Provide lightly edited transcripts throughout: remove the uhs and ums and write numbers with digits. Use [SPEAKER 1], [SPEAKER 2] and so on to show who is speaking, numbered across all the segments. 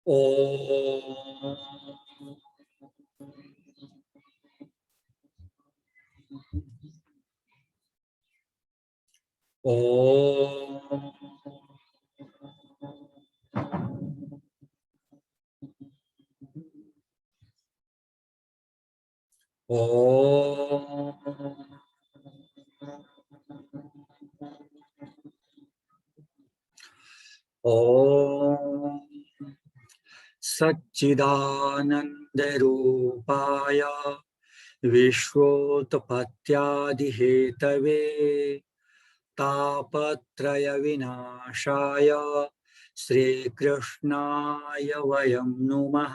[SPEAKER 1] ओम ओम ओम ओम सच्चिदानंद रूपाय विश्वोत्पत्त्यादिहेतवे तापत्रय विनाशाय श्रीकृष्णाय वयं नुमः।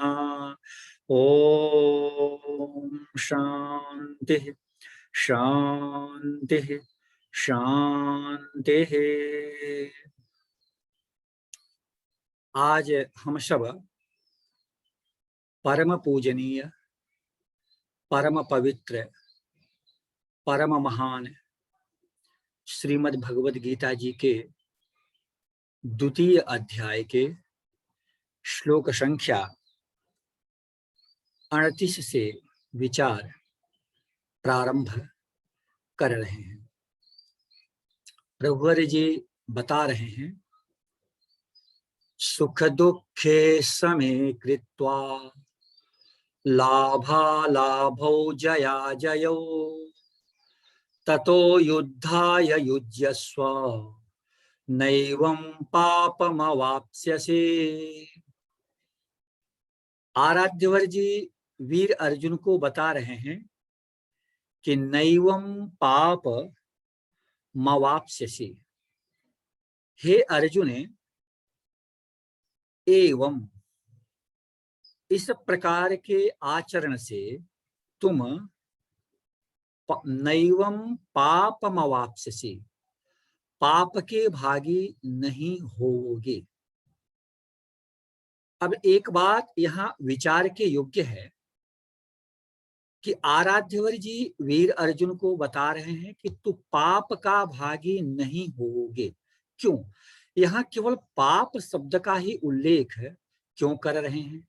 [SPEAKER 1] ओम शांति शांति शांति। आज हम सब परम पूजनीय, परम पवित्र, परम महान श्रीमद् भगवद गीता जी के द्वितीय अध्याय के श्लोक संख्या 38 से विचार प्रारंभ कर रहे हैं। प्रभुवर जी बता रहे हैं, सुख दुखे समे कृत्वा लाभालाभौ जया जयौ ततो युद्धाय युज्यस्व नैवं पापमवाप्स्यसे। आराध्यवर जी वीर अर्जुन को बता रहे हैं कि नैवं पाप मवाप्स्यसे, हे अर्जुन, एवं इस प्रकार के आचरण से तुम नैवं पापमवाप्स्यसे, पाप के भागी नहीं होगे। अब एक बात यहाँ विचार के योग्य है कि आराध्यवर जी वीर अर्जुन को बता रहे हैं कि तू पाप का भागी नहीं होगे। क्यों? यहाँ केवल पाप शब्द का ही उल्लेख क्यों कर रहे हैं?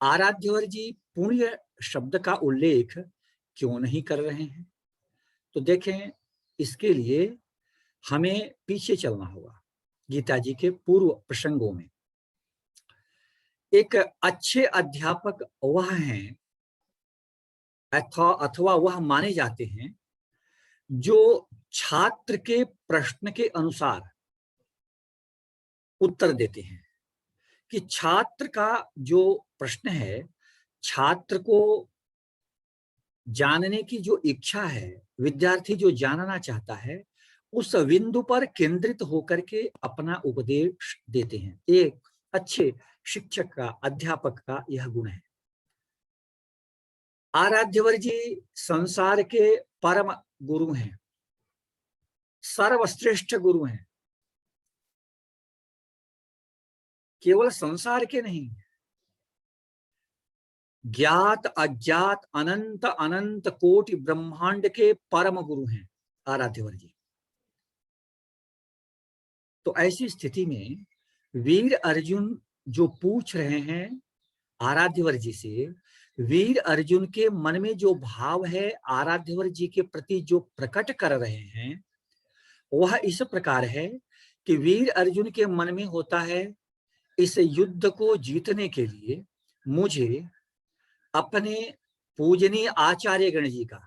[SPEAKER 1] आराध्यवर जी पुण्य शब्द का उल्लेख क्यों नहीं कर रहे हैं? तो देखें, इसके लिए हमें पीछे चलना होगा गीता जी के पूर्व प्रसंगों में। एक अच्छे अध्यापक वह हैं अथवा वह माने जाते हैं जो छात्र के प्रश्न के अनुसार उत्तर देते हैं। कि छात्र का जो प्रश्न है, छात्र को जानने की जो इच्छा है, विद्यार्थी जो जानना चाहता है, उस बिंदु पर केंद्रित होकर के अपना उपदेश देते हैं। एक अच्छे शिक्षक का, अध्यापक का यह गुण है। आराध्यवर जी संसार के परम गुरु हैं, सर्वश्रेष्ठ गुरु हैं। केवल संसार के नहीं, ज्ञात अज्ञात अनंत अनंत कोटि ब्रह्मांड के परम गुरु हैं आराध्यवर जी। तो ऐसी स्थिति में वीर अर्जुन जो पूछ रहे हैं आराध्यवर जी से, वीर अर्जुन के मन में जो भाव है आराध्यवर जी के प्रति जो प्रकट कर रहे हैं, वह इस प्रकार है कि वीर अर्जुन के मन में होता है, इस युद्ध को जीतने के लिए मुझे अपने पूजनीय आचार्य गण जी का,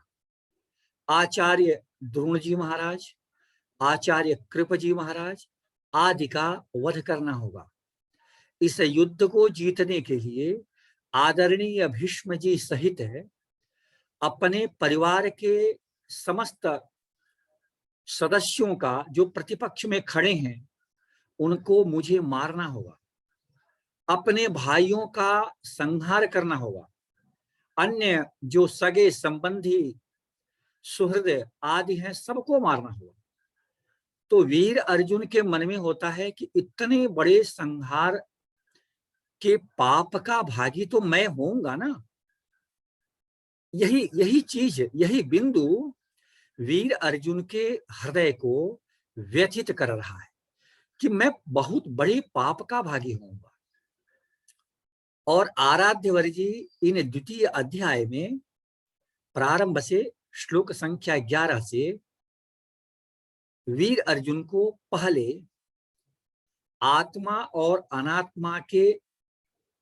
[SPEAKER 1] आचार्य द्रोण जी महाराज, आचार्य कृप जी महाराज आदि का वध करना होगा। इस युद्ध को जीतने के लिए आदरणीय भीष्म जी सहित अपने परिवार के समस्त सदस्यों का जो प्रतिपक्ष में खड़े हैं उनको मुझे मारना होगा, अपने भाइयों का संहार करना होगा, अन्य जो सगे संबंधी सुहृद आदि हैं सबको मारना होगा। तो वीर अर्जुन के मन में होता है कि इतने बड़े संहार के पाप का भागी तो मैं होऊंगा ना। यही चीज, यही बिंदु वीर अर्जुन के हृदय को व्यथित कर रहा है कि मैं बहुत बड़े पाप का भागी होऊंगा। और आराध्यवर जी इन द्वितीय अध्याय में प्रारंभ से श्लोक संख्या 11 से वीर अर्जुन को पहले आत्मा और अनात्मा के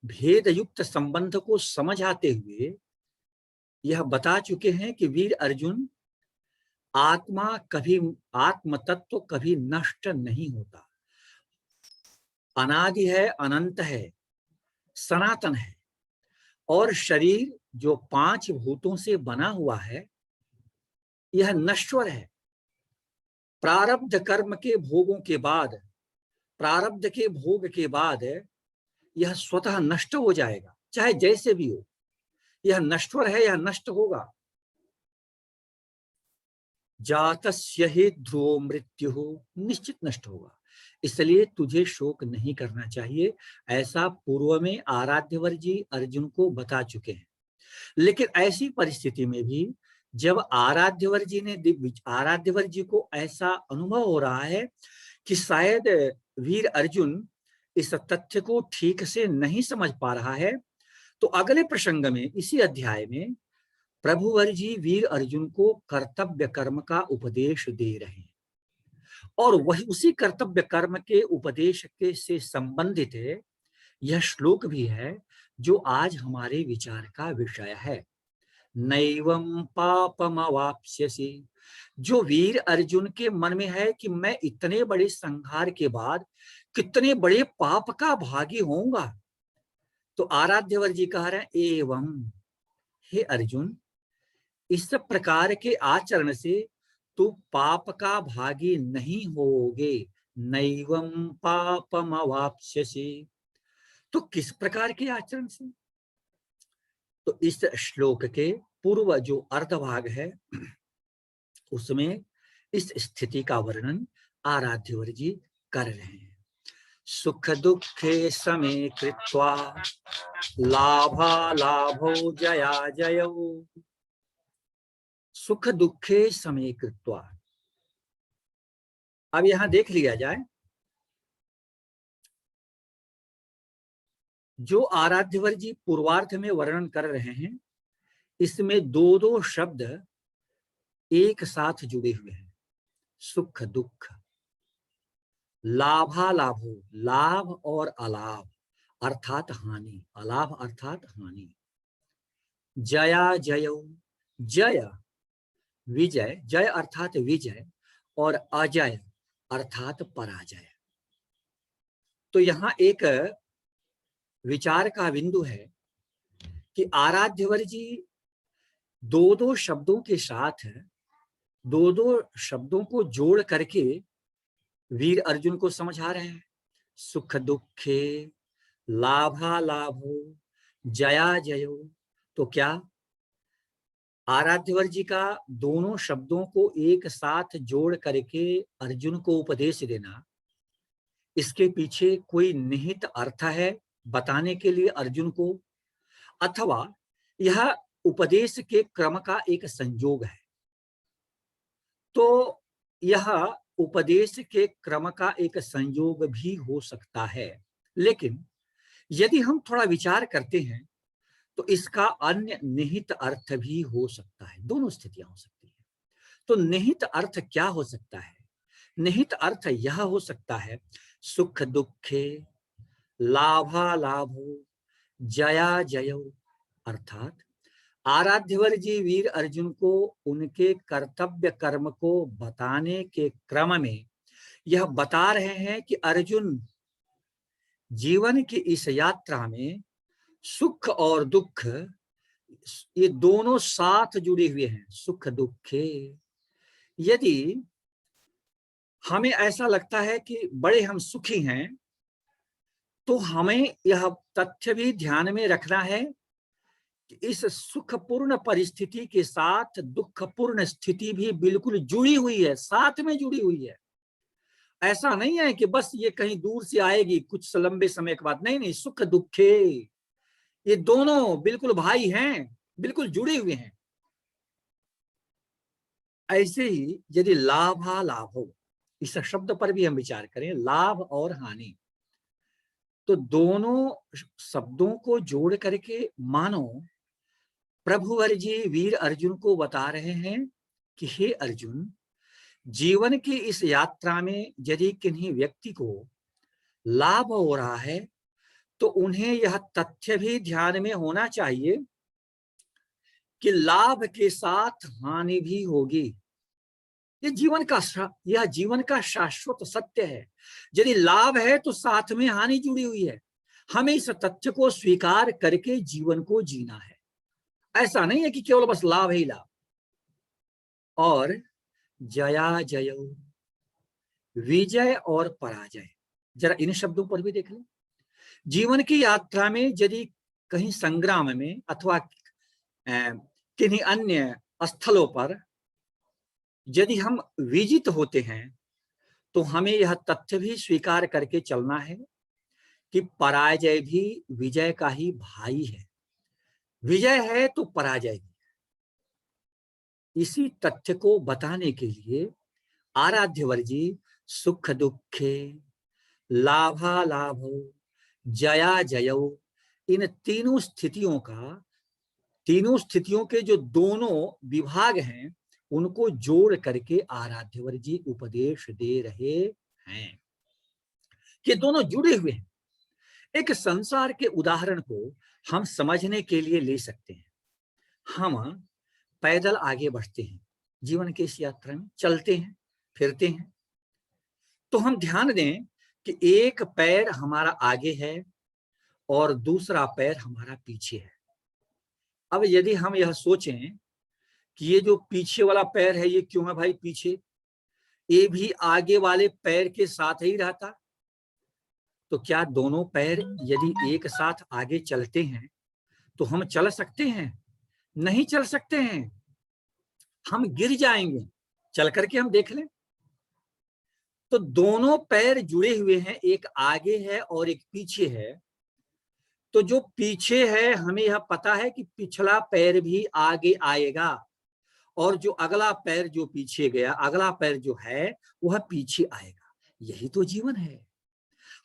[SPEAKER 1] भेद युक्त संबंध को समझाते हुए यह बता चुके हैं कि वीर अर्जुन, आत्मा कभी, आत्म तत्व कभी नष्ट नहीं होता, अनादि है, अनंत है, सनातन है। और शरीर जो 5 भूतों से बना हुआ है यह नश्वर है। प्रारब्ध कर्म के भोगों के बाद, प्रारब्ध के भोग के बाद यह स्वतः नष्ट हो जाएगा, चाहे जैसे भी हो। यह नश्वर है, यह नष्ट होगा। जातस्य हि ध्रुवो मृत्यु, निश्चित नष्ट होगा। इसलिए तुझे शोक नहीं करना चाहिए, ऐसा पूर्व में आराध्यवर जी अर्जुन को बता चुके हैं। लेकिन ऐसी परिस्थिति में भी जब आराध्यवर जी को ऐसा अनुभव हो रहा है कि शायद वीर अर्जुन इस तथ्य को ठीक से नहीं समझ पा रहा है, तो अगले प्रसंग में, इसी अध्याय में प्रभुवर जी वीर अर्जुन को कर्तव्य कर्म का उपदेश दे रहे हैं। और वही उसी कर्तव्य कर्म के उपदेश के से संबंधित यह श्लोक भी है जो आज हमारे विचार का विषय है। नैवं पापमवाप्स्यसि, जो वीर अर्जुन के मन में है कि मैं इतने बड़े संहार के बाद कितने बड़े पाप का भागी होऊंगा, तो आराध्यवर जी कह रहे हैं एवं, हे अर्जुन, इस प्रकार के आचरण से तू पाप का भागी नहीं होगे। नैवं पापमवाप्स्यसि, तो किस प्रकार के आचरण से? तो इस श्लोक के पूर्व जो अर्धभाग है उसमें इस स्थिति का वर्णन आराध्यवर जी कर रहे हैं। सुख दुखे समे कृत्वा लाभा लाभो जया जयौ, सुख दुखे समे कृत्वा। अब यहां देख लिया जाए, जो आराध्यवर जी पूर्वार्ध में वर्णन कर रहे हैं इसमें 2-2 शब्द एक साथ जुड़े हुए हैं। सुख दुख, लाभा लाभो, लाभ और अलाभ अर्थात हानि, अलाभ अर्थात हानि। जया जयो, जय विजय, जय अर्थात विजय, और अजय अर्थात पराजय। तो यहां एक विचार का बिंदु है कि आराध्यवर जी 2-2 शब्दों के साथ 2-2 शब्दों को जोड़ करके वीर अर्जुन को समझा रहे हैं। सुख दुखे, लाभा लाभो, जया जयो। तो क्या आराध्यवर जी का दोनों शब्दों को एक साथ जोड़ करके अर्जुन को उपदेश देना, इसके पीछे कोई निहित अर्थ है बताने के लिए अर्जुन को, अथवा यह उपदेश के क्रम का एक संयोग है? तो यह उपदेश के क्रम का एक संयोग भी हो सकता है, लेकिन यदि हम थोड़ा विचार करते हैं तो इसका अन्य निहित अर्थ भी हो सकता है। दोनों स्थितियां हो सकती हैं। तो निहित अर्थ क्या हो सकता है? निहित अर्थ यह हो सकता है, सुख दुखे, लाभा लाभो, जया जयो, अर्थात आराध्यवर जी वीर अर्जुन को उनके कर्तव्य कर्म को बताने के क्रम में यह बता रहे हैं कि अर्जुन, जीवन की इस यात्रा में सुख और दुख ये दोनों साथ जुड़े हुए हैं। सुख दुखे, यदि हमें ऐसा लगता है कि बड़े हम सुखी हैं, तो हमें यह तथ्य भी ध्यान में रखना है कि इस सुखपूर्ण परिस्थिति के साथ दुखपूर्ण स्थिति भी बिल्कुल जुड़ी हुई है, साथ में जुड़ी हुई है। ऐसा नहीं है कि बस ये कहीं दूर से आएगी कुछ लंबे समय के बाद। नहीं नहीं, सुख दुखे ये दोनों बिल्कुल भाई हैं, बिल्कुल जुड़े हुए हैं। ऐसे ही यदि लाभा लाभो, इस शब्द पर भी हम विचार करें, लाभ और हानि, तो दोनों शब्दों को जोड़ करके मानो प्रभुवर जी वीर अर्जुन को बता रहे हैं कि हे अर्जुन, जीवन की इस यात्रा में यदि किन्हीं व्यक्ति को लाभ हो रहा है तो उन्हें यह तथ्य भी ध्यान में होना चाहिए कि लाभ के साथ हानि भी होगी। यह जीवन का शाश्वत सत्य है। यदि लाभ है तो साथ में हानि जुड़ी हुई है। हमें इस तथ्य को स्वीकार करके जीवन को जीना है। ऐसा नहीं है कि केवल बस लाभ ही लाभ। और जया जय, विजय और पराजय, जरा इन शब्दों पर भी देख लें। जीवन की यात्रा में यदि कहीं संग्राम में अथवा किन्हीं अन्य स्थलों पर यदि हम विजित होते हैं तो हमें यह तथ्य भी स्वीकार करके चलना है कि पराजय भी विजय का ही भाई है। विजय है तो पराजय भी। इसी तथ्य को बताने के लिए आराध्यवर जी सुख दुखे, लाभा लाभो, जया जयो, इन तीनों स्थितियों के जो दोनों विभाग हैं उनको जोड़ करके आराध्यवर जी उपदेश दे रहे हैं कि दोनों जुड़े हुए हैं। एक संसार के उदाहरण को हम समझने के लिए ले सकते हैं। हम पैदल आगे बढ़ते हैं, जीवन की इस यात्रा में चलते हैं, फिरते हैं, तो हम ध्यान दें कि एक पैर हमारा आगे है और दूसरा पैर हमारा पीछे है। अब यदि हम यह सोचें कि ये जो पीछे वाला पैर है ये क्यों है भाई पीछे, ये भी आगे वाले पैर के साथ ही रहता, तो क्या दोनों पैर यदि एक साथ आगे चलते हैं तो हम चल सकते हैं? नहीं चल सकते हैं, हम गिर जाएंगे। चल करके हम देख लें। तो दोनों पैर जुड़े हुए हैं, एक आगे है और एक पीछे है। तो जो पीछे है हमें यह पता है कि पिछला पैर भी आगे आएगा और जो अगला पैर जो पीछे गया, अगला पैर जो है वह पीछे आएगा। यही तो जीवन है।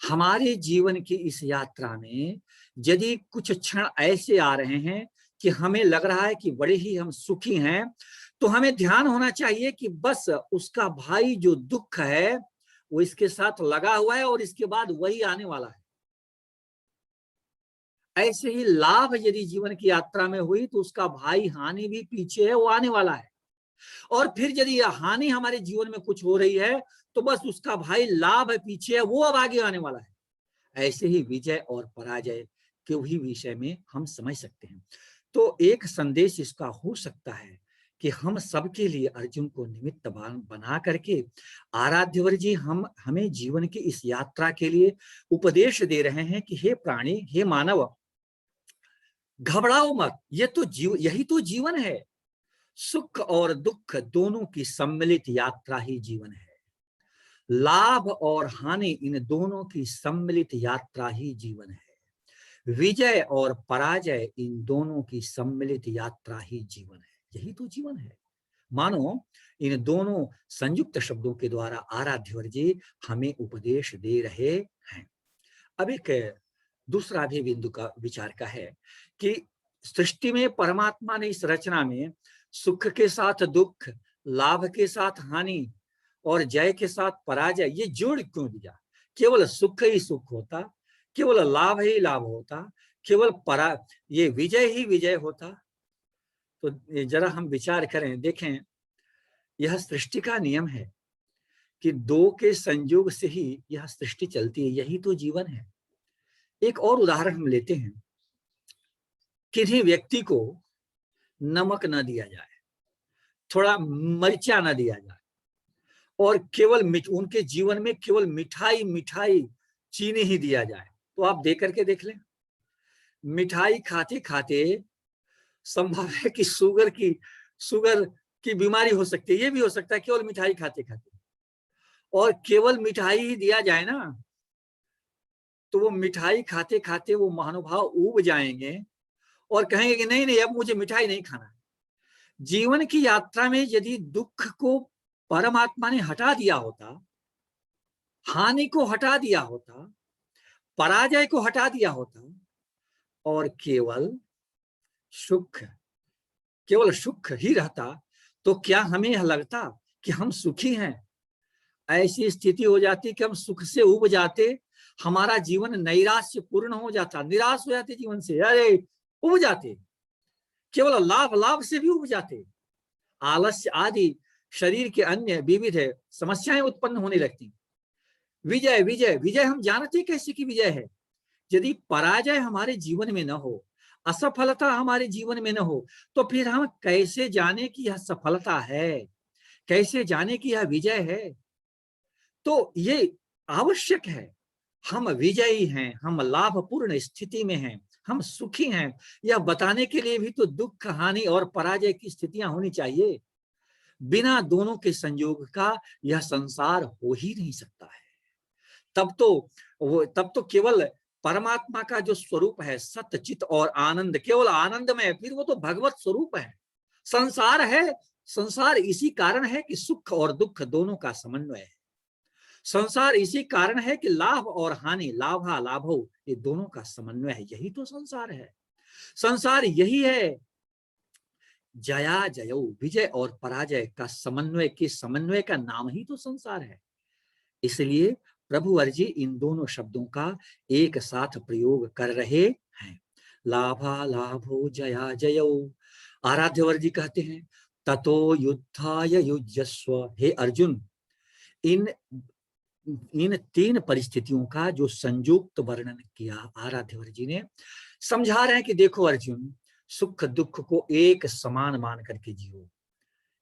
[SPEAKER 1] हमारे जीवन की इस यात्रा में यदि कुछ क्षण ऐसे आ रहे हैं कि हमें लग रहा है कि बड़े ही हम सुखी हैं, तो हमें ध्यान होना चाहिए कि बस उसका भाई जो दुख है वो इसके साथ लगा हुआ है और इसके बाद वही आने वाला है। ऐसे ही लाभ यदि जीवन की यात्रा में हुई तो उसका भाई हानि भी पीछे है, वो आने वाला है। और फिर यदि यह हानि हमारे जीवन में कुछ हो रही है तो बस उसका भाई लाभ है पीछे है, वो अब आगे आने वाला है। ऐसे ही विजय और पराजय के भी विषय में हम समझ सकते हैं। तो एक संदेश इसका हो सकता है कि हम सबके लिए अर्जुन को निमित्त बना करके आराध्यवर जी हमें जीवन की इस यात्रा के लिए उपदेश दे रहे हैं कि हे प्राणी, हे मानव, घबराओ मत, यही तो जीवन है। सुख और दुख दोनों की सम्मिलित यात्रा ही जीवन है। लाभ और हानि इन दोनों की सम्मिलित यात्रा ही जीवन है। विजय और पराजय इन दोनों की सम्मिलित यात्रा ही जीवन है। यही तो जीवन है। मानो इन दोनों संयुक्त शब्दों के द्वारा आराध्यवर जी हमें उपदेश दे रहे हैं। अब एक दूसरा भी बिंदु का विचार का है कि सृष्टि में परमात्मा ने इस रचना में सुख के साथ दुख, लाभ के साथ हानि और जय के साथ पराजय ये जोड़ क्यों दिया? केवल सुख ही सुख होता, केवल लाभ ही लाभ होता, केवल ये विजय ही विजय होता। तो जरा हम विचार करें, देखें, यह सृष्टि का नियम है कि दो के संयोग से ही यह सृष्टि चलती है। यही तो जीवन है। एक और उदाहरण हम लेते हैं। किसी व्यक्ति को नमक न दिया जाए, थोड़ा मिर्चा न दिया जाए और केवल उनके जीवन में केवल मिठाई मिठाई चीनी ही दिया जाए, तो आप देख करके देख लें, मिठाई खाते खाते संभव है कि शुगर की बीमारी हो सकती है। ये भी हो सकता है केवल मिठाई खाते खाते। और केवल मिठाई ही दिया जाए ना तो वो मिठाई खाते खाते वो महानुभाव ऊब जाएंगे और कहेंगे कि नहीं नहीं, अब मुझे मिठाई नहीं खाना। जीवन की यात्रा में यदि दुख को परमात्मा ने हटा दिया होता, हानि को हटा दिया होता, पराजय को हटा दिया होता और केवल सुख ही रहता, तो क्या हमें यह लगता कि हम सुखी हैं? ऐसी स्थिति हो जाती कि हम सुख से उब जाते, हमारा जीवन नैराश्य पूर्ण हो जाता, निराश हो जाते जीवन से, अरे उब जाते, केवल लाभ लाभ से भी उब जाते। आलस्य आदि शरीर के अन्य विविध समस्याएं उत्पन्न होने लगती। विजय विजय विजय हम जानते कैसे कि विजय है? यदि पराजय हमारे जीवन में न हो, असफलता हमारे जीवन में न हो, तो फिर हम कैसे जाने कि यह सफलता है, कैसे जाने कि यह विजय है? तो ये आवश्यक है, हम विजयी हैं, हम लाभपूर्ण स्थिति में हैं, हम सुखी हैं, यह बताने के लिए भी तो दुख, हानि और पराजय की स्थितियां होनी चाहिए। बिना दोनों के संयोग का यह संसार हो ही नहीं सकता है। तब तो केवल परमात्मा का जो स्वरूप है, सत्य चित और आनंद, केवल आनंद में, फिर वो तो भगवत स्वरूप है। संसार है, संसार इसी कारण है कि सुख और दुख दोनों का समन्वय है। संसार इसी कारण है कि लाभ और हानि, लाभा लाभो, ये दोनों का समन्वय है। यही तो संसार है, संसार यही है। जया जयो, विजय और पराजय का समन्वय के समन्वय का नाम ही तो संसार है। इसलिए प्रभुवर जी इन दोनों शब्दों का एक साथ प्रयोग कर रहे हैं। लाभा लाभो जया जयो। आराध्यवर जी कहते हैं, ततो युद्धाय युज्यस्व। हे अर्जुन, इन तीन परिस्थितियों का जो संयुक्त वर्णन किया आराध्यवर जी ने, समझा रहे हैं कि देखो अर्जुन, सुख दुख को एक समान मान करके जियो,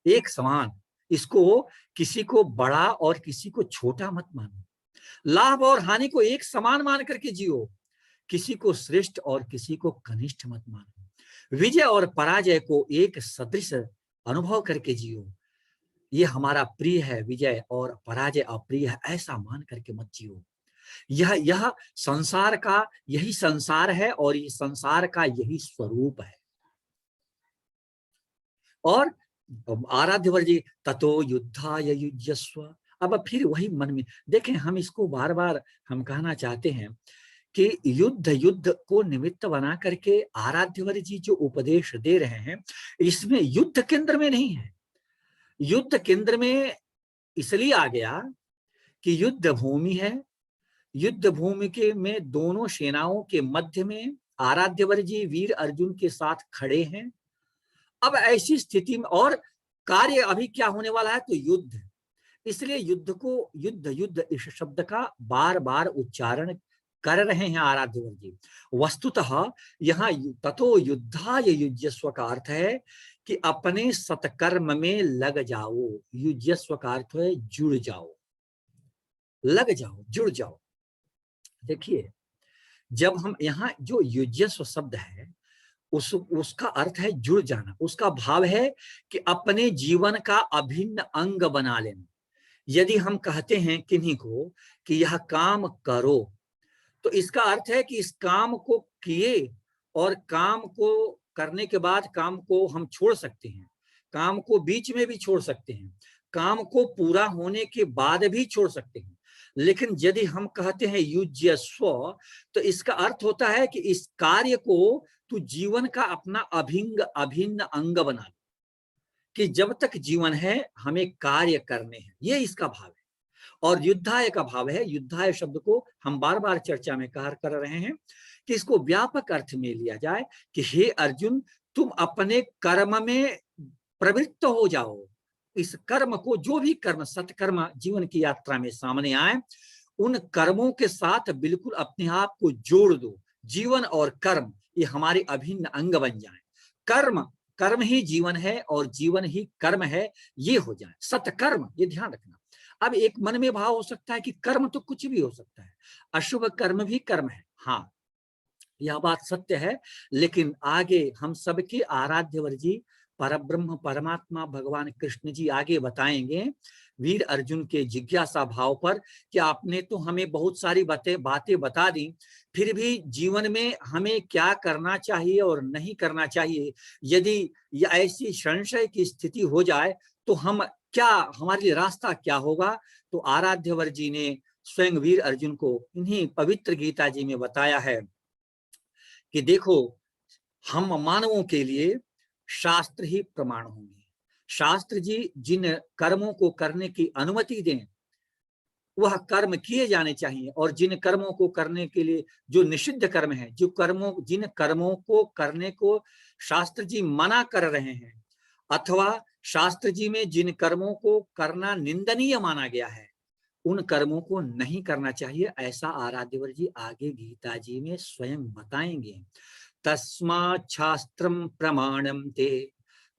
[SPEAKER 1] एक समान। इसको किसी को बड़ा और किसी को छोटा मत मानो। लाभ और हानि को एक समान मान करके जियो, किसी को श्रेष्ठ और किसी को कनिष्ठ मत मानो। विजय और पराजय को एक सदृश अनुभव करके जियो। ये हमारा प्रिय है विजय और पराजय अप्रिय है, ऐसा मान करके मत जियो। यह संसार का यही संसार है और ये संसार का यही स्वरूप है। और आराध्यवर जी, ततो युद्धाय युज्यस्व। अब फिर वही मन में देखें, हम इसको बार बार हम कहना चाहते हैं कि युद्ध को निमित्त बना करके आराध्यवर जी जो उपदेश दे रहे हैं, इसमें युद्ध केंद्र में नहीं है। युद्ध केंद्र में इसलिए आ गया कि युद्ध भूमि है, युद्ध भूमि के में दोनों सेनाओं के मध्य में आराध्यवर जी वीर अर्जुन के साथ खड़े हैं। अब ऐसी स्थिति में और कार्य अभी क्या होने वाला है, तो युद्ध। इसलिए युद्ध को युद्ध इस शब्द का बार बार उच्चारण कर रहे हैं आराध्यवर जी। वस्तुतः यहाँ ततो युद्धाय युज्यस्व का अर्थ है कि अपने सत्कर्म में लग जाओ। युज्यस्व का अर्थ है जुड़ जाओ, लग जाओ, जुड़ जाओ। देखिए, जब हम यहाँ जो युज्यस्व शब्द है उसका अर्थ है जुड़ जाना। उसका भाव है कि अपने जीवन का अभिन्न अंग बना लेना। यदि हम कहते हैं किन्हीं को कि यह काम करो, तो इसका अर्थ है कि इस काम को किए और काम को करने के बाद काम को हम छोड़ सकते हैं, काम को बीच में भी छोड़ सकते हैं, काम को पूरा होने के बाद भी छोड़ सकते हैं। लेकिन यदि हम कहते हैं युज्यस्व, तो इसका अर्थ होता है कि इस कार्य को तू जीवन का अपना अभिन्न अंग बना ले, कि जब तक जीवन है हमें कार्य करने हैं, ये इसका भाव है। और युद्धाय का भाव है, युद्धाय शब्द को हम बार बार चर्चा में कर रहे हैं कि इसको व्यापक अर्थ में लिया जाए कि हे अर्जुन, तुम अपने कर्म में प्रवृत्त हो जाओ। इस कर्म को, जो भी कर्म सत्कर्म जीवन की यात्रा में सामने आए, उन कर्मों के साथ बिल्कुल अपने आप को जोड़ दो। जीवन और कर्म ये हमारे अभिन्न अंग बन जाए। कर्म ही जीवन है और जीवन ही कर्म है, ये हो जाए सत्कर्म। ये ध्यान रखना। अब एक मन में भाव हो सकता है कि कर्म तो कुछ भी हो सकता है, अशुभ कर्म भी कर्म है। हाँ, यह बात सत्य है। लेकिन आगे हम सबके आराध्यवर जी परब्रह्म परमात्मा भगवान कृष्ण जी आगे बताएंगे वीर अर्जुन के जिज्ञासा भाव पर कि आपने तो हमें बहुत सारी बातें बता दी, फिर भी जीवन में हमें क्या करना चाहिए और नहीं करना चाहिए। यदि ऐसी संशय की स्थिति हो जाए तो हम क्या, हमारे लिए रास्ता क्या होगा। तो आराध्यवर जी ने स्वयं वीर अर्जुन को इन्हीं पवित्र गीता जी में बताया है कि देखो, हम मानवों के लिए शास्त्र ही प्रमाण होंगे। शास्त्र जी जिन कर्मों को करने की अनुमति दें वह कर्म किए जाने चाहिए, और जिन कर्मों को करने के लिए जो निषिद्ध कर्म है, जिन कर्मों को करने को शास्त्र जी मना कर रहे हैं, अथवा शास्त्र जी में जिन कर्मों को करना निंदनीय माना गया है, उन कर्मों को नहीं करना चाहिए। ऐसा आराध्यवर जी आगे गीता जी में स्वयं बताएंगे। तस्मात् शास्त्रम प्रमाणम ते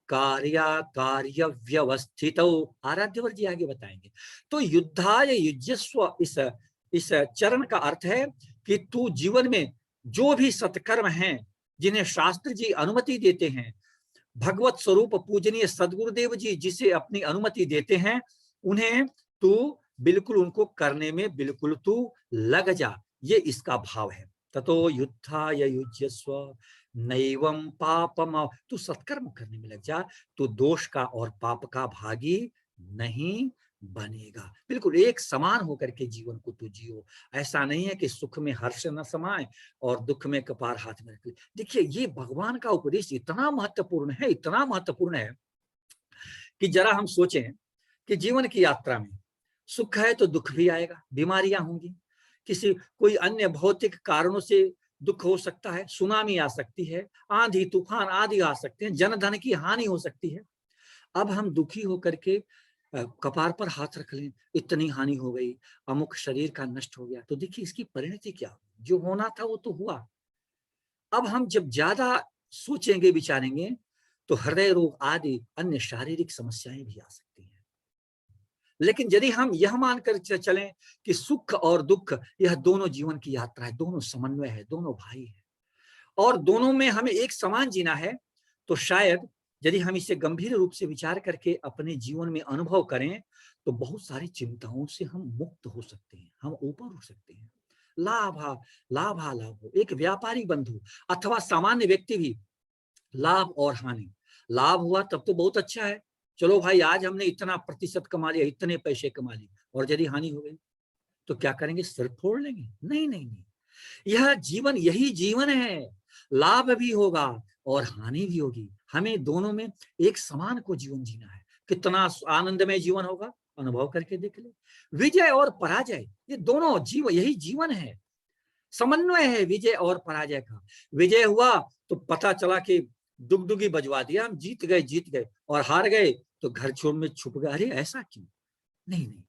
[SPEAKER 1] कार्य कार्य व्यवस्थित, आराध्यवर जी आगे बताएंगे। तो युद्धाय युज्यस्व, इस चरण का अर्थ है कि तू जीवन में जो भी सत्कर्म हैं जिन्हें शास्त्र जी अनुमति देते हैं, भगवत स्वरूप पूजनीय सदगुरुदेव जी जिसे अपनी अनुमति देते हैं, उन्हें तू बिल्कुल उनको करने में बिल्कुल तू लग जा, ये इसका भाव है। ततो युद्धाय युज्यस्व नैवं पापम, तू सत्कर्म करने में लग जा, तो दोष का और पाप का भागी नहीं बनेगा। बिल्कुल एक समान होकर के जीवन को तू जियो। ऐसा नहीं है कि सुख में हर्ष न समाए और दुख में कपार हाथ में रखे। देखिए, ये भगवान का उपदेश इतना महत्वपूर्ण है, इतना महत्वपूर्ण है कि जरा हम सोचें कि जीवन की यात्रा में सुख है तो दुख भी आएगा, बीमारियां होंगी, कोई अन्य भौतिक कारणों से दुख हो सकता है, सुनामी आ सकती है, आंधी तूफान आदि आ सकते हैं, जन धन की हानि हो सकती है। अब हम दुखी होकर के कपार पर हाथ रख लें, इतनी हानि हो गई, अमुक शरीर का नष्ट हो गया, तो देखिए इसकी परिणति क्या हुई? जो होना था वो तो हुआ। अब हम जब ज्यादा सोचेंगे विचारेंगे तो हृदय रोग आदि अन्य शारीरिक समस्याएं भी आ सकती हैं। लेकिन यदि हम यह मानकर चलें कि सुख और दुख यह दोनों जीवन की यात्रा है, दोनों समन्वय है, दोनों भाई है और दोनों में हमें एक समान जीना है, तो शायद यदि हम इसे गंभीर रूप से विचार करके अपने जीवन में अनुभव करें तो बहुत सारी चिंताओं से हम मुक्त हो सकते हैं, हम ऊपर उठ सकते हैं। लाभा लाभा लाभ, एक व्यापारी बंधु अथवा सामान्य व्यक्ति भी लाभ और हानि, लाभ हुआ तब तो बहुत अच्छा है, चलो भाई आज हमने इतना प्रतिशत कमा लिया, इतने पैसे कमा लिए, और यदि हानि हो गई तो क्या करेंगे? सिर फोड़ लेंगे? नहीं नहीं नहीं, यह जीवन यही जीवन है, लाभ भी होगा और हानि भी होगी, हमें दोनों में एक समान को जीवन जीना है। कितना आनंदमय जीवन होगा, अनुभव करके देख ले। विजय और पराजय ये दोनों जीवन, यही जीवन है, समन्वय है विजय और पराजय का। विजय हुआ तो पता चला कि दुगदुगी बजवा दिया, हम जीत गए, और हार गए तो घर छोड़ में छुप गए, अरे ऐसा क्यों? नहीं नहीं,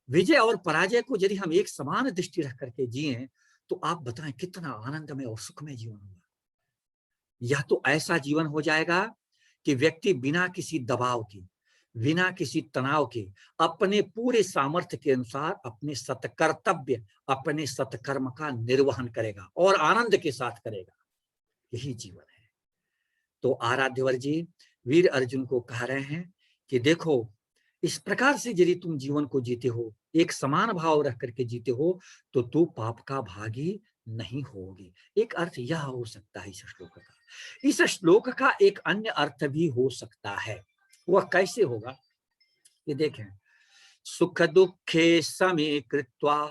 [SPEAKER 1] विजय और पराजय को यदि हम एक समान दृष्टि रख करके जिए तो आप बताएं कितना आनंदमय और सुखमय जीवन होगा। यह तो ऐसा जीवन हो जाएगा कि व्यक्ति बिना किसी दबाव के, बिना किसी तनाव के, अपने पूरे सामर्थ्य के अनुसार अपने सत्कर्तव्य, अपने सत्कर्म का निर्वहन करेगा और आनंद के साथ करेगा। यही जीवन है। तो आराध्यवर जी वीर अर्जुन को कह रहे हैं कि देखो, इस प्रकार से यदि तुम जीवन को जीते हो, एक समान भाव रख करके जीते हो, तो तू पाप का भागी नहीं होगी। एक अर्थ यह हो सकता है इस श्लोक का। इस श्लोक का एक अन्य अर्थ भी हो सकता है, वह कैसे होगा ये देखें। सुख दुखे समे कृत्वा,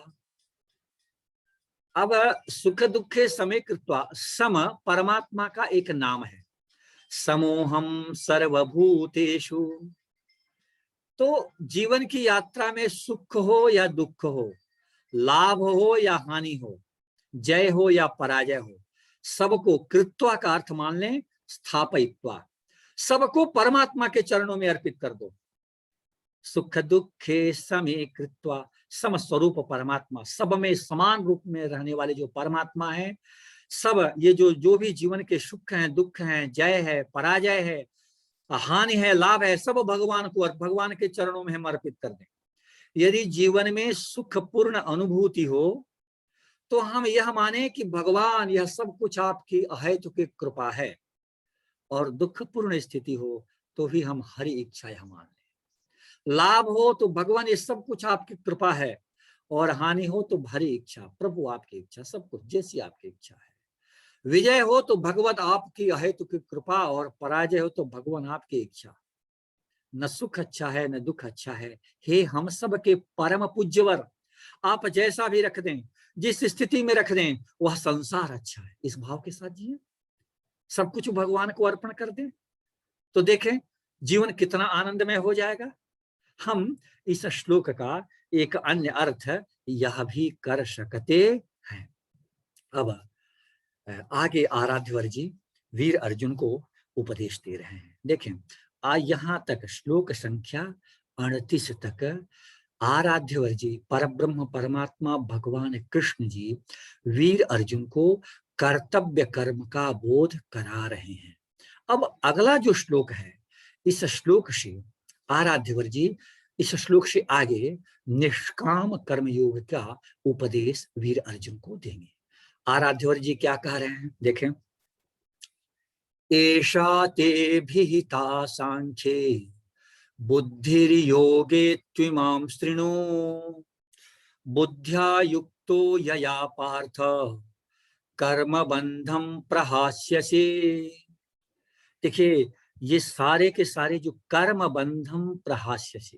[SPEAKER 1] अब सुख दुखे समे कृत्वा, सम परमात्मा का एक नाम है, समोहम सर्वभूतेषु। तो जीवन की यात्रा में सुख हो या दुख हो, लाभ हो या हानि हो, जय हो या पराजय हो, सबको कृत्वा का अर्थ मान लें स्थापयित्वा, सबको परमात्मा के चरणों में अर्पित कर दो। सुख दुखे समे कृत्वा, सम स्वरूप परमात्मा, सब में समान रूप में रहने वाले जो परमात्मा है, सब ये जो भी जीवन के सुख हैं, दुख हैं, जय है, पराजय है, हानि है, लाभ है, सब भगवान को, भगवान के चरणों में हम अर्पित कर दें। यदि जीवन में सुखपूर्ण अनुभूति हो तो हम यह माने कि भगवान यह सब कुछ आपकी अहेतुकी कृपा है, और दुखपूर्ण स्थिति हो तो भी हम हरि इच्छा यह मान लें। लाभ हो तो भगवान ये सब कुछ आपकी कृपा है, और हानि हो तो हरि इच्छा, प्रभु आपकी इच्छा, सब कुछ जैसी आपकी इच्छा है। विजय हो तो भगवत आपकी अहेतुकी कृपा, और पराजय हो तो भगवान आपकी इच्छा। न सुख अच्छा है न दुख अच्छा है, हे हम सब के परम पूज्यवर, आप जैसा भी रख दें, जिस स्थिति में रख दें, वह संसार अच्छा है, इस भाव के साथ जिए, सब कुछ भगवान को अर्पण कर दें, तो देखें जीवन कितना आनंदमय हो जाएगा। हम इस श्लोक का एक अन्य अर्थ यह भी कर सकते हैं। अब आगे आराध्यवर जी वीर अर्जुन को उपदेश दे रहे हैं। देखें यहाँ तक श्लोक संख्या 38 तक आराध्यवर जी परब्रह्म परमात्मा भगवान कृष्ण जी वीर अर्जुन को कर्तव्य कर्म का बोध करा रहे हैं। अब अगला जो श्लोक है, इस श्लोक से आराध्यवर जी इस श्लोक से आगे निष्काम कर्मयोग का उपदेश वीर अर्जुन को देंगे। आराध्यवर जी क्या कह रहे हैं, देखें, एषा ते भिहिता सांख्ये बुद्धिर्योगे त्विमां शृणु बुद्ध्या युक्तो यया पार्थ कर्म बंधम प्रहास्यसे। देखिए ये सारे के सारे जो कर्म बंधम प्रहास्यसे,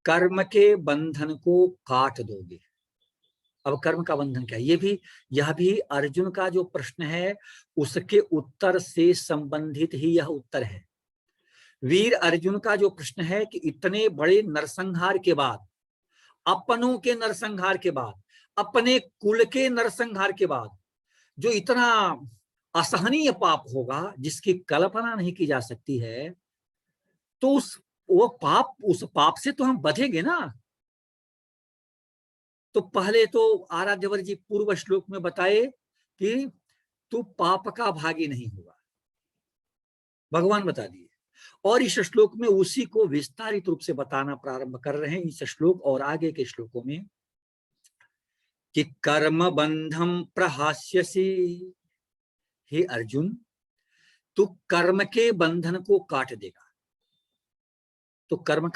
[SPEAKER 1] कर्म के बंधन को काट दोगे। अब कर्म का बंधन क्या है, यह भी अर्जुन का जो प्रश्न है उसके उत्तर से संबंधित ही यह उत्तर है। वीर अर्जुन का जो प्रश्न है कि इतने बड़े नरसंहार के बाद, अपनों के नरसंहार के बाद, अपने कुल के नरसंहार के बाद जो इतना असहनीय पाप होगा जिसकी कल्पना नहीं की जा सकती है, तो उस पाप से तो हम बचेंगे ना। तो पहले तो आराध्यवर जी पूर्व श्लोक में बताए कि तू पाप का भागी नहीं होगा, भगवान बता दिए, और इस श्लोक में उसी को विस्तारित रूप से बताना प्रारंभ कर रहे हैं इस श्लोक और आगे के श्लोकों में कि कर्म बंधम प्रहास्यसि। हे अर्जुन, तू कर्म के बंधन को काट देगा। तो कर्म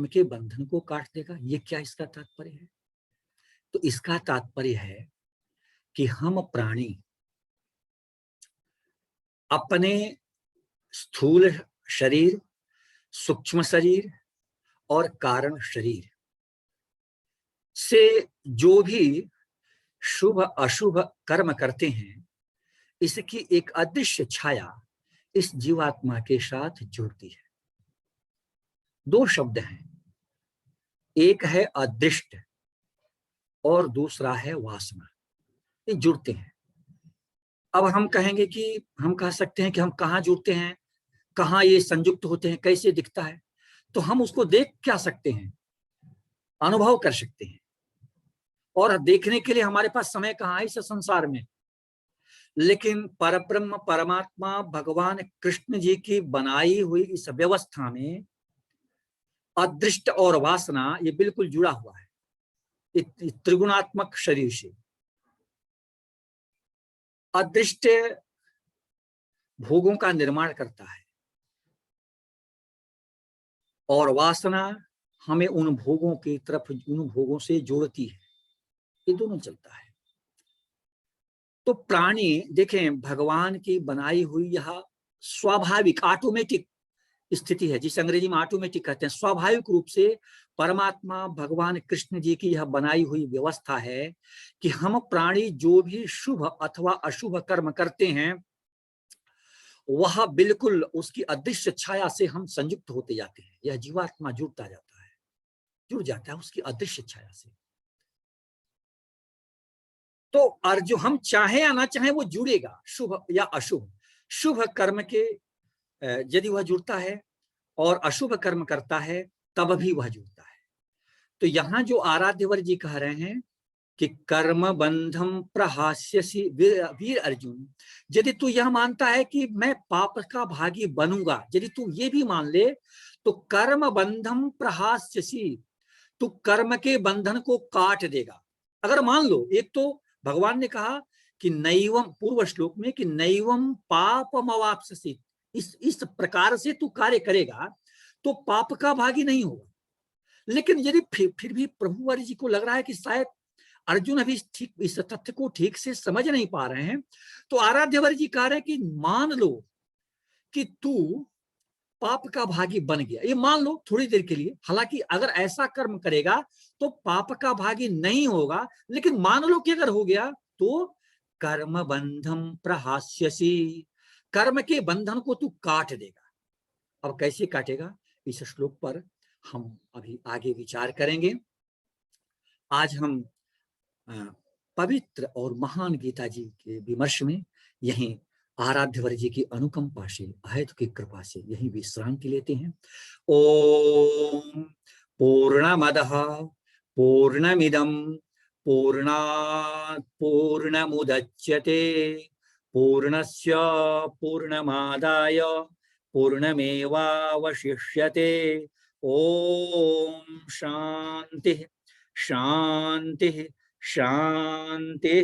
[SPEAKER 1] के बंधन को काट देगा, ये क्या इसका तात्पर्य है? तो इसका तात्पर्य है कि हम प्राणी अपने स्थूल शरीर, सूक्ष्म शरीर और कारण शरीर से जो भी शुभ अशुभ कर्म करते हैं, इसकी एक अदृश्य छाया इस जीवात्मा के साथ जुड़ती है। दो शब्द हैं, एक है अदृष्ट और दूसरा है वासना, ये जुड़ते हैं। अब हम कहेंगे कि हम कह सकते हैं कि हम कहाँ जुड़ते हैं, कहाँ ये संयुक्त होते हैं, कैसे दिखता है, तो हम उसको देख क्या सकते हैं, अनुभव कर सकते हैं, और देखने के लिए हमारे पास समय कहाँ है इस संसार में। लेकिन परब्रह्म परमात्मा भगवान कृष्ण जी की बनाई हुई इस व्यवस्था में अदृष्ट और वासना ये बिल्कुल जुड़ा हुआ है त्रिगुणात्मक शरीर से। अदृष्ट भोगों का निर्माण करता है और वासना हमें उन भोगों की तरफ, उन भोगों से जोड़ती है, ये दोनों चलता है। तो प्राणी देखें, भगवान की बनाई हुई यह स्वाभाविक ऑटोमेटिक स्थिति है, जिसे अंग्रेजी में ऑटोमेटिक कहते हैं। स्वाभाविक रूप से परमात्मा भगवान कृष्ण जी की यह बनाई हुई व्यवस्था है कि हम प्राणी जो भी शुभ अथवा अशुभ कर्म करते हैं, वह बिल्कुल उसकी अदृश्य छाया से हम संयुक्त होते जाते हैं। यह जीवात्मा जुड़ जाता है उसकी अदृश्य छाया से। तो और जो हम चाहे या ना चाहे वो जुड़ेगा, शुभ या अशुभ। शुभ कर्म के यदि वह जुड़ता है और अशुभ कर्म करता है तब भी वह जुड़ता है। तो यहाँ जो आराध्यवर जी कह रहे हैं कि कर्म बंधम प्रहास्यसि। वीर अर्जुन, यदि तू यह मानता है कि मैं पाप का भागी बनूंगा, यदि तू ये भी मान ले, तो कर्म बंधम प्रहास्यसि, तू कर्म के बंधन को काट देगा। अगर मान लो, एक तो भगवान ने कहा कि नैवम, पूर्व श्लोक में कि नैवम पापम अवाप्स्यसि, इस प्रकार से तू कार्य करेगा तो पाप का भागी नहीं होगा। लेकिन यदि फिर भी प्रभुवर जी को लग रहा है कि शायद अर्जुन अभी ठीक इस तथ्य को ठीक से समझ नहीं पा रहे हैं, तो आराध्यवर जी कह रहे हैं कि मान लो कि तू पाप का भागी बन गया, ये मान लो थोड़ी देर के लिए। हालांकि अगर ऐसा कर्म करेगा तो पाप का भागी नहीं होगा, लेकिन मान लो कि अगर हो गया तो कर्म बंधम प्रहास्यसि, कर्म के बंधन को तू काट देगा। अब कैसे काटेगा, इस श्लोक पर हम अभी आगे विचार करेंगे। आज हम पवित्र और महान गीता जी के विमर्श में यहीं आराध्यवर जी की अनुकंपा से, अहेतु की कृपा से यही विश्रांति लेते हैं। ओम पूर्णमदः पूर्णमिदं पूर्णात् पूर्णमुदच्यते पूर्णस्य पूर्णमादाय पूर्णमेवावशिष्यते। ओम शांति शांति शांति।